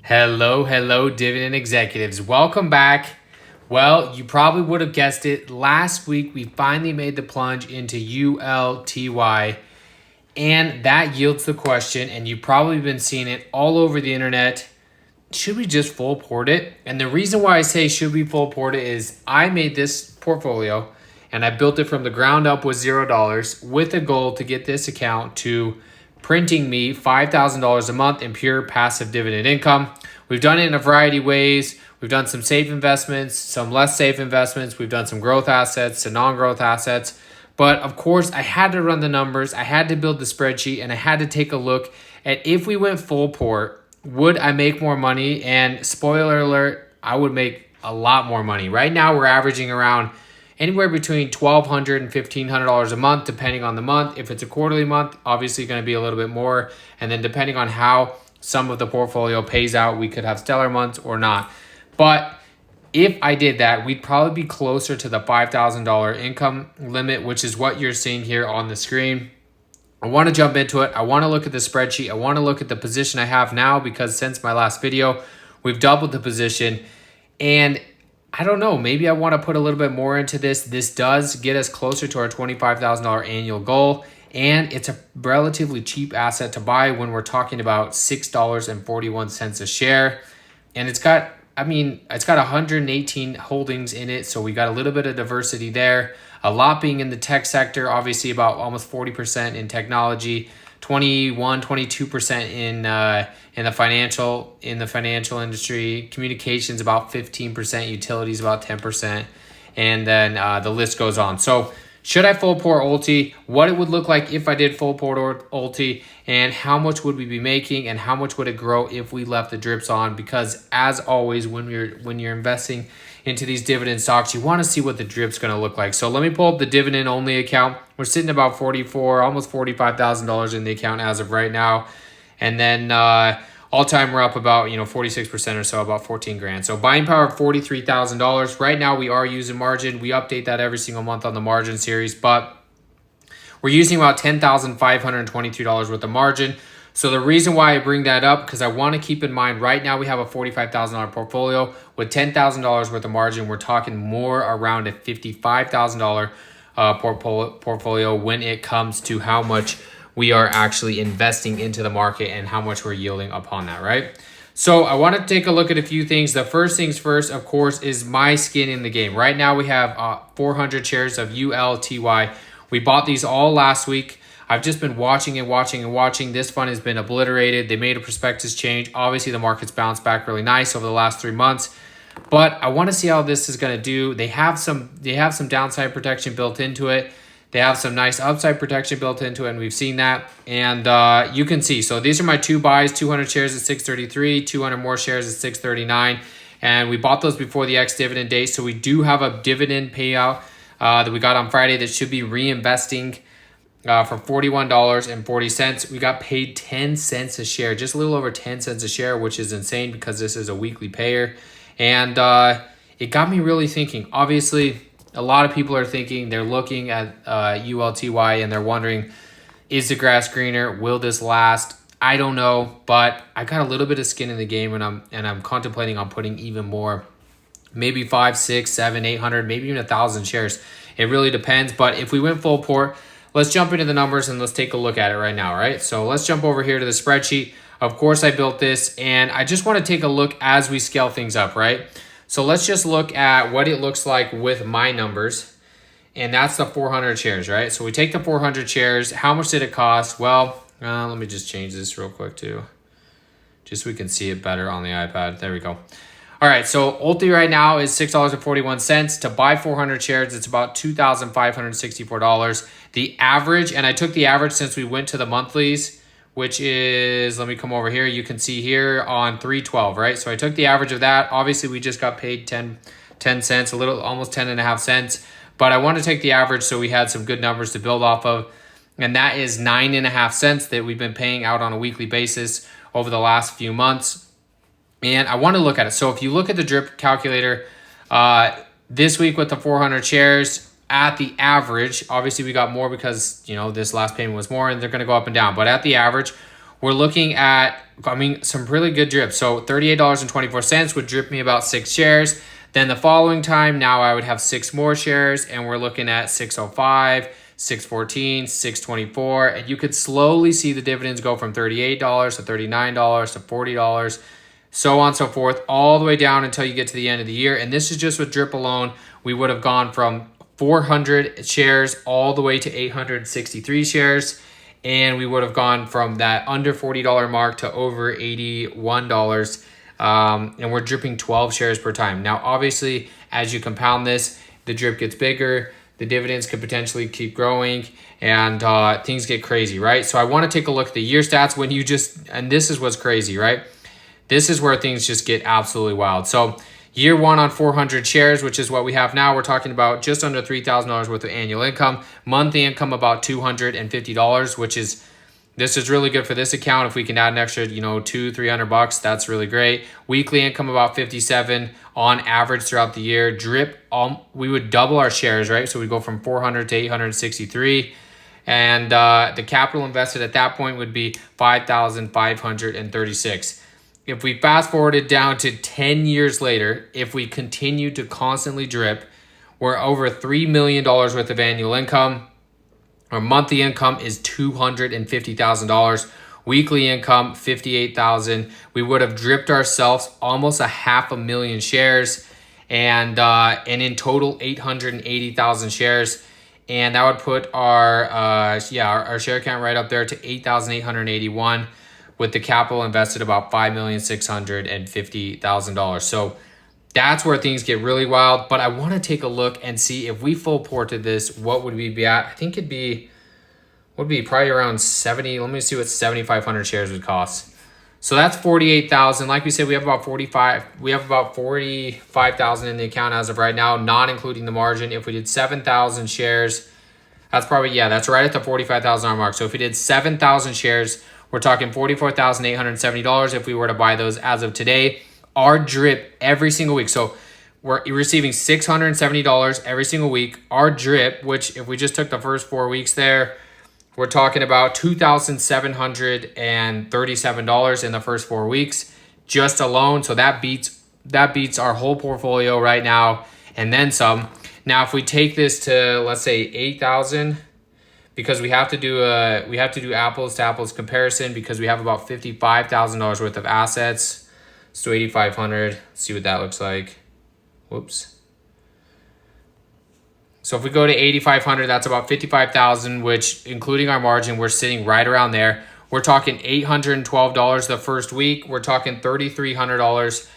Hello, dividend executives. Welcome back. Well, you probably would have guessed it. Last week, we finally made the plunge into ULTY, and that yields the question, and you've probably been seeing it all over the internet. Should we just full port it? And the reason why I say should we full port it is I made this portfolio and I built it from the ground up with $0 with a goal to get this account to printing me $5,000 a month in pure passive dividend income. We've done it in a variety of ways. We've done some safe investments, some less safe investments. We've done some growth assets, some non-growth assets. But of course, I had to run the numbers. I had to build the spreadsheet and I had to take a look at if we went full port, would I make more money? And spoiler alert, I would make a lot more money. Right now, we're averaging around anywhere between $1,200 and $1,500 a month, depending on the month. If it's a quarterly month, obviously going to be a little bit more. And then depending on how some of the portfolio pays out, we could have stellar months or not. But if I did that, we'd probably be closer to the $5,000 income limit, which is what you're seeing here on the screen. I want to jump into it. I want to look at the spreadsheet. I want to look at the position I have now because since my last video, we've doubled the position. And I don't know, maybe I want to put a little bit more into this. This does get us closer to our $25,000 annual goal. And it's a relatively cheap asset to buy when we're talking about $6.41 a share. And it's got 118 holdings in it. So we got a little bit of diversity there. A lot being in the tech sector, obviously about almost 40% in technology, 22% in the financial industry, communications about 15%, utilities about 10%, and then the list goes on. So should I full port Ulti? What it would look like if I did full port Ulti, and how much would we be making, and how much would it grow if we left the drips on? Because as always, when you're investing into these dividend stocks, you want to see what the drip's going to look like. So let me pull up the dividend only account. We're sitting about almost $45,000 in the account as of right now, and then all time we're up about 46% or so, about 14 grand. So buying power of $43,000. Right now we are using margin. We update that every single month on the margin series, but we're using about $10,522 worth of margin. So the reason why I bring that up, because I want to keep in mind right now we have a $45,000 portfolio with $10,000 worth of margin. We're talking more around a $55,000 portfolio when it comes to how much we are actually investing into the market and how much we're yielding upon that, right? So I want to take a look at a few things. The first things first, of course, is my skin in the game. Right now we have 400 shares of ULTY. We bought these all last week. I've just been watching. This fund has been obliterated. They made a prospectus change. Obviously, the market's bounced back really nice over the last 3 months. But I want to see how this is going to do. They have some downside protection built into it. They have some nice upside protection built into it, and we've seen that. And you can see. So these are my two buys, 200 shares at 633, 200 more shares at 639. And we bought those before the ex-dividend date. So we do have a dividend payout that we got on Friday that should be reinvesting for $41.40. We got paid 10 cents a share, just a little over 10 cents a share, which is insane because this is a weekly payer. And it got me really thinking. Obviously, a lot of people are thinking, they're looking at ULTY and they're wondering, is the grass greener? Will this last? I don't know, but I got a little bit of skin in the game, and I'm contemplating on putting even more, maybe 5, 6, 7, 800, maybe even 1,000 shares. It really depends. But if we went full port, let's jump into the numbers and let's take a look at it right now, right? So let's jump over here to the spreadsheet. Of course, I built this, and I just want to take a look as we scale things up, right? So let's just look at what it looks like with my numbers, and that's the 400 shares, right? So we take the 400 shares. How much did it cost? Well, let me just change this real quick too, just so we can see it better on the iPad. There we go. All right, so Ulti right now is $6.41. To buy 400 shares, it's about $2,564. The average, and I took the average since we went to the monthlies, which is, let me come over here. You can see here on 312, right? So I took the average of that. Obviously, we just got paid 10 cents, almost 10 and a half cents. But I want to take the average so we had some good numbers to build off of. And that is 9.5 cents that we've been paying out on a weekly basis over the last few months. And I want to look at it. So if you look at the drip calculator, this week with the 400 shares, at the average, obviously we got more because, this last payment was more and they're going to go up and down. But at the average, we're looking at, I mean, some really good drips. So $38.24 would drip me about 6 shares. Then the following time, now I would have 6 more shares, and we're looking at 605, 614, 624, and you could slowly see the dividends go from $38 to $39 to $40, so on and so forth, all the way down until you get to the end of the year. And this is just with drip alone. We would have gone from 400 shares all the way to 863 shares. And we would have gone from that under $40 mark to over $81. And we're dripping 12 shares per time. Now, obviously, as you compound this, the drip gets bigger, the dividends could potentially keep growing, and things get crazy, right? So I want to take a look at the year stats when you just, and this is what's crazy, right? This is where things just get absolutely wild. So year one on 400 shares, which is what we have now, we're talking about just under $3,000 worth of annual income. Monthly income about $250, which is, this is really good for this account. If we can add an extra, $200-$300, that's really great. Weekly income about 57 on average throughout the year. Drip, we would double our shares, right? So we go from 400 to 863. And the capital invested at that point would be 5,536. If we fast forwarded down to 10 years later, if we continue to constantly drip, we're over $3 million worth of annual income. Our monthly income is $250,000. Weekly income, $58,000. We would have dripped ourselves almost 500,000 shares, and in total 880,000 shares. And that would put our share count right up there to 8,881. With the capital invested about $5,650,000. So that's where things get really wild. But I want to take a look and see if we full ported this, what would we be at? I think would be probably around 70. Let me see what 7,500 shares would cost. So that's 48,000. Like we said, we have about 45,000 in the account as of right now, not including the margin. If we did 7,000 shares, that's probably, that's right at the $45,000 mark. So if we did 7,000 shares, we're talking $44,870 if we were to buy those as of today. Our drip every single week. So we're receiving $670 every single week. Our drip, which if we just took the first 4 weeks there, we're talking about $2,737 in the first 4 weeks just alone. So that beats our whole portfolio right now and then some. Now, if we take this to, let's say, 8,000, because we have to do apples to apples comparison, because we have about $55,000 worth of assets. So 8,500, see what that looks like. Whoops. So if we go to 8,500, that's about 55,000, which including our margin, we're sitting right around there. We're talking $812 the first week. We're talking $3,300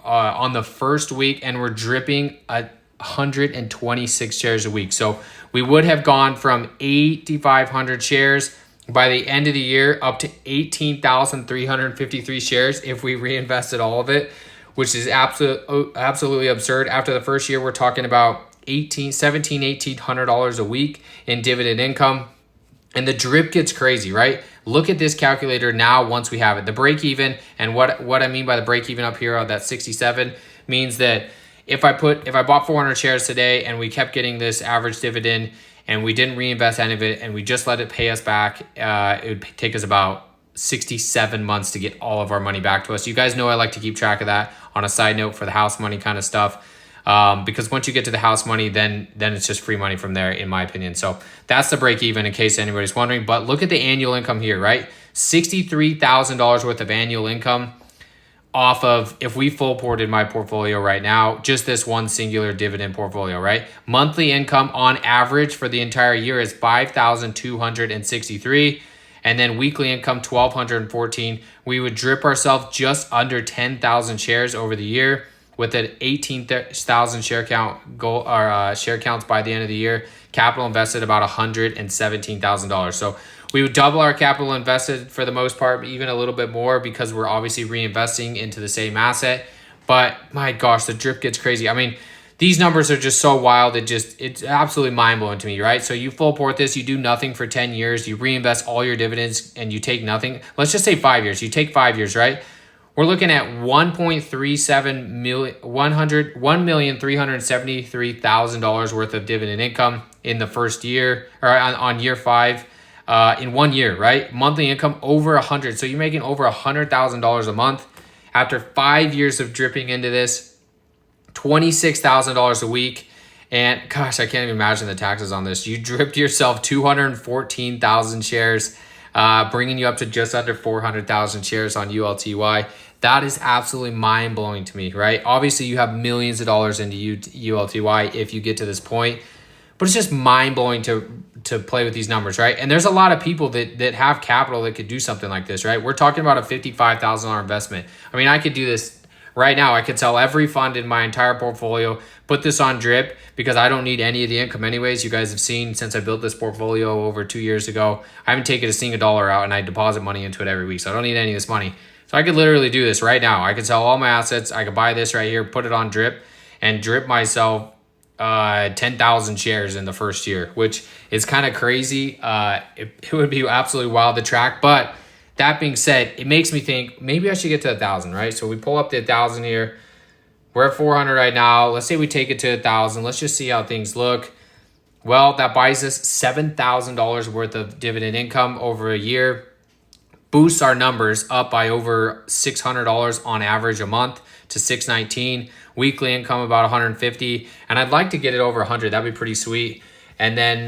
on the first week, and we're dripping 126 shares a week. So we would have gone from 8,500 shares by the end of the year up to 18,353 shares if we reinvested all of it, which is absolutely absurd. After the first year, we're talking about $1,800 a week in dividend income. And the drip gets crazy, right? Look at this calculator now once we have it. The break even, and what I mean by the break even up here that 67 means that if I bought 400 shares today and we kept getting this average dividend and we didn't reinvest any of it and we just let it pay us back, it would take us about 67 months to get all of our money back to us. You guys know I like to keep track of that on a side note for the house money kind of stuff. Because once you get to the house money, then it's just free money from there, in my opinion. So that's the break even in case anybody's wondering. But look at the annual income here, right? $63,000 worth of annual income off of, if we full ported my portfolio right now, just this one singular dividend portfolio, right? Monthly income on average for the entire year is $5,263. And then weekly income, $1,214. We would drip ourselves just under 10,000 shares over the year with an 18,000 share count goal, or share counts by the end of the year. Capital invested about $117,000. So we would double our capital invested for the most part, even a little bit more, because we're obviously reinvesting into the same asset. But my gosh, the drip gets crazy. I mean, these numbers are just so wild. It's absolutely mind blowing to me, right? So you full port this, you do nothing for 10 years, you reinvest all your dividends and you take nothing. Let's just say 5 years. You take 5 years, right? We're looking at $1.37 million, $1,373,000 worth of dividend income in the first year, or on year 5. in 1 year, right? Monthly income over 100. So you're making over $100,000 a month. After 5 years of dripping into this, $26,000 a week. And gosh, I can't even imagine the taxes on this. You dripped yourself 214,000 shares, bringing you up to just under 400,000 shares on ULTY. That is absolutely mind-blowing to me, right? Obviously, you have millions of dollars into ULTY if you get to this point, but it's just mind-blowing to play with these numbers, right? And there's a lot of people that have capital that could do something like this, right? We're talking about a $55,000 investment. I mean, I could do this right now. I could sell every fund in my entire portfolio, put this on drip because I don't need any of the income anyways. You guys have seen since I built this portfolio over 2 years ago, I haven't taken a single dollar out and I deposit money into it every week. So I don't need any of this money. So I could literally do this right now. I could sell all my assets. I could buy this right here, put it on drip and drip myself 10,000 shares in the first year, which is kind of crazy. It would be absolutely wild to track. But that being said, it makes me think maybe I should get to 1,000, right? So we pull up to 1,000 here. We're at 400 right now. Let's say we take it to 1,000. Let's just see how things look. Well, that buys us $7,000 worth of dividend income over a year. Boosts our numbers up by over $600 on average a month to $619. Weekly income about $150, and I'd like to get it over $100. That'd be pretty sweet. And then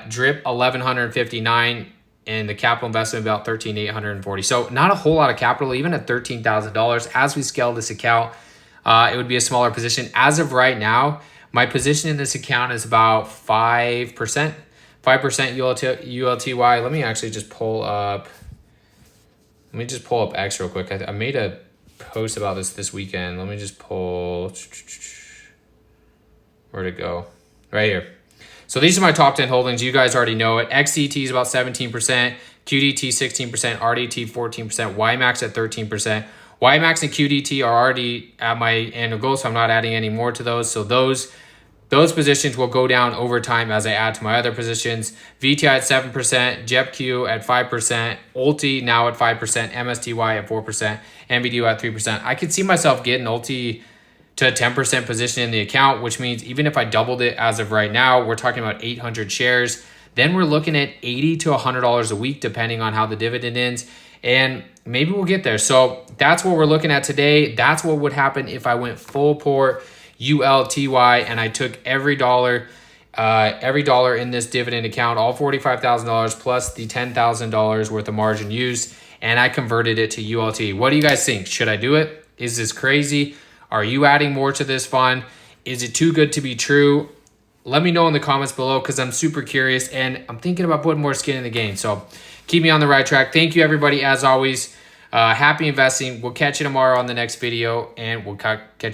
drip $1,159, and the capital investment about $13,840. So not a whole lot of capital, even at $13,000. As we scale this account, it would be a smaller position. As of right now, my position in this account is about 5%. 5% ULTY. Let me actually just pull up. Let me just pull up X real quick. I made a post about this weekend. Let me just pull. Where'd it go? Right here. So these are my top 10 holdings. You guys already know it. XDT is about 17%, QDT 16%, RDT 14%, YMAX at 13%. YMAX and QDT are already at my annual goal, so I'm not adding any more to those. So those positions will go down over time as I add to my other positions. VTI at 7%, JEPQ at 5%, Ulti now at 5%, MSTY at 4%, NVDU at 3%. I could see myself getting Ulti to a 10% position in the account, which means even if I doubled it as of right now, we're talking about 800 shares. Then we're looking at $80 to $100 a week, depending on how the dividend ends. And maybe we'll get there. So that's what we're looking at today. That's what would happen if I went full port ULTY and I took every dollar in this dividend account, all $45,000 plus the $10,000 worth of margin used, and I converted it to ULT. What do you guys think? Should I do it? Is this crazy? Are you adding more to this fund? Is it too good to be true? Let me know in the comments below because I'm super curious and I'm thinking about putting more skin in the game. So keep me on the right track. Thank you, everybody, as always. Happy investing. We'll catch you tomorrow on the next video, and we'll catch you.